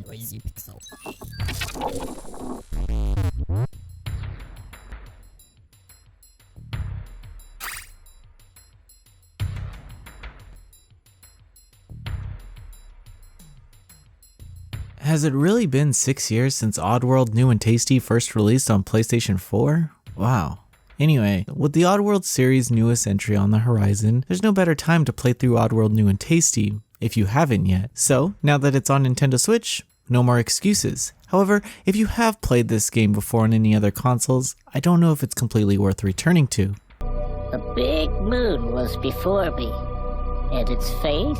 Noisy Pixel. Has it really been 6 years since Oddworld New and Tasty first released on PlayStation 4? Wow. Anyway, with the Oddworld series' newest entry on the horizon, there's no better time to play through Oddworld New and Tasty, if you haven't yet. So, now that it's on Nintendo Switch, no more excuses. However, if you have played this game before on any other consoles, I don't know if it's completely worth returning to. A big moon was before me, and its face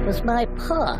was my paw.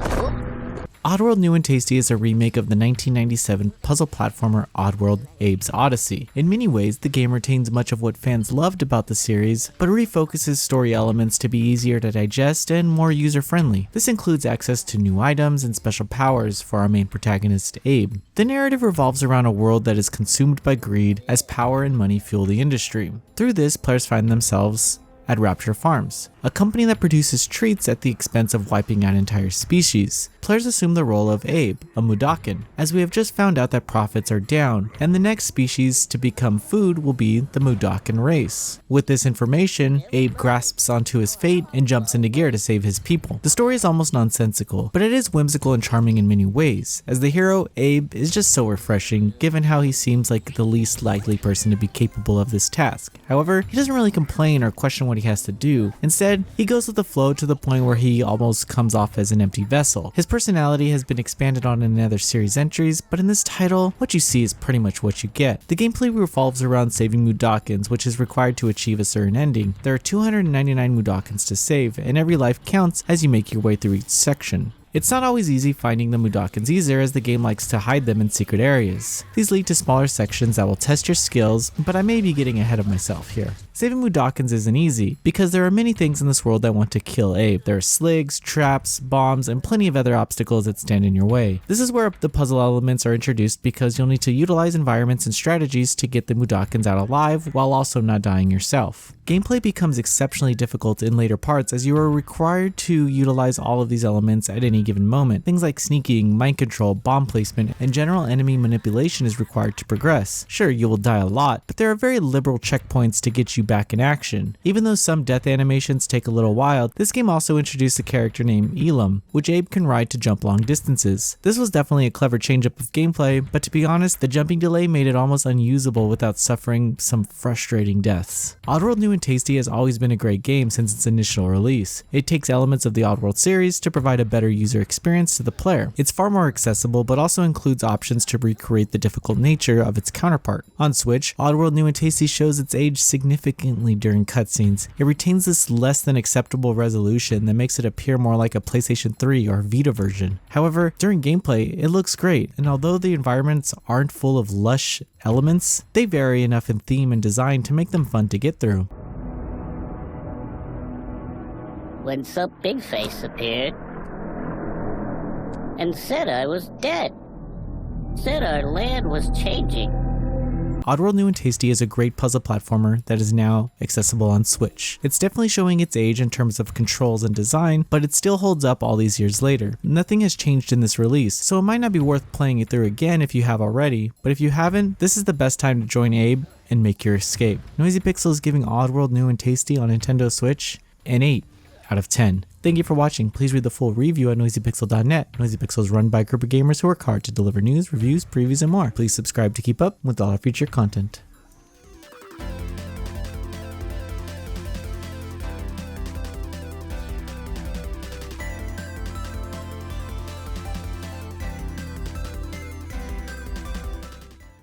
Oddworld New and Tasty is a remake of the 1997 puzzle platformer Oddworld Abe's Odyssey. In many ways, the game retains much of what fans loved about the series, but refocuses story elements to be easier to digest and more user-friendly. This includes access to new items and special powers for our main protagonist, Abe. The narrative revolves around a world that is consumed by greed as power and money fuel the industry. Through this, players find themselves at Rapture Farms, a company that produces treats at the expense of wiping out entire species. Players assume the role of Abe, a Mudakin, as we have just found out that profits are down, and the next species to become food will be the Mudakin race. With this information, Abe grasps onto his fate and jumps into gear to save his people. The story is almost nonsensical, but it is whimsical and charming in many ways. As the hero, Abe is just so refreshing, given how he seems like the least likely person to be capable of this task. However, he doesn't really complain or question what he has to do. Instead, he goes with the flow to the point where he almost comes off as an empty vessel. His personality has been expanded on in other series entries, but in this title, what you see is pretty much what you get. The gameplay revolves around saving Mudokons, which is required to achieve a certain ending. There are 299 Mudokons to save, and every life counts as you make your way through each section. It's not always easy finding the Mudokons either, as the game likes to hide them in secret areas. These lead to smaller sections that will test your skills, but I may be getting ahead of myself here. Saving Mudokons isn't easy, because there are many things in this world that want to kill Abe. There are sligs, traps, bombs, and plenty of other obstacles that stand in your way. This is where the puzzle elements are introduced, because you'll need to utilize environments and strategies to get the Mudokons out alive, while also not dying yourself. Gameplay becomes exceptionally difficult in later parts, as you are required to utilize all of these elements at any given moment. Things like sneaking, mind control, bomb placement, and general enemy manipulation is required to progress. Sure, you will die a lot, but there are very liberal checkpoints to get you back in action. Even though some death animations take a little while, this game also introduced a character named Elam, which Abe can ride to jump long distances. This was definitely a clever change-up of gameplay, but to be honest, the jumping delay made it almost unusable without suffering some frustrating deaths. Oddworld New and Tasty has always been a great game since its initial release. It takes elements of the Oddworld series to provide a better user experience to the player. It's far more accessible, but also includes options to recreate the difficult nature of its counterpart. On Switch, Oddworld New and Tasty shows its age significantly during cutscenes. It retains this less than acceptable resolution that makes it appear more like a PlayStation 3 or Vita version. However, during gameplay, it looks great, and although the environments aren't full of lush elements, they vary enough in theme and design to make them fun to get through. When some big face appeared and said I was dead. Said our land was changing. Oddworld New and Tasty is a great puzzle platformer that is now accessible on Switch. It's definitely showing its age in terms of controls and design, but it still holds up all these years later. Nothing has changed in this release, so it might not be worth playing it through again if you have already, but if you haven't, this is the best time to join Abe and make your escape. Noisy Pixel is giving Oddworld New and Tasty on Nintendo Switch an 8 out of 10. Thank you for watching. Please read the full review at noisypixel.net. NoisyPixel is run by a group of gamers who work hard to deliver news, reviews, previews, and more. Please subscribe to keep up with all our future content.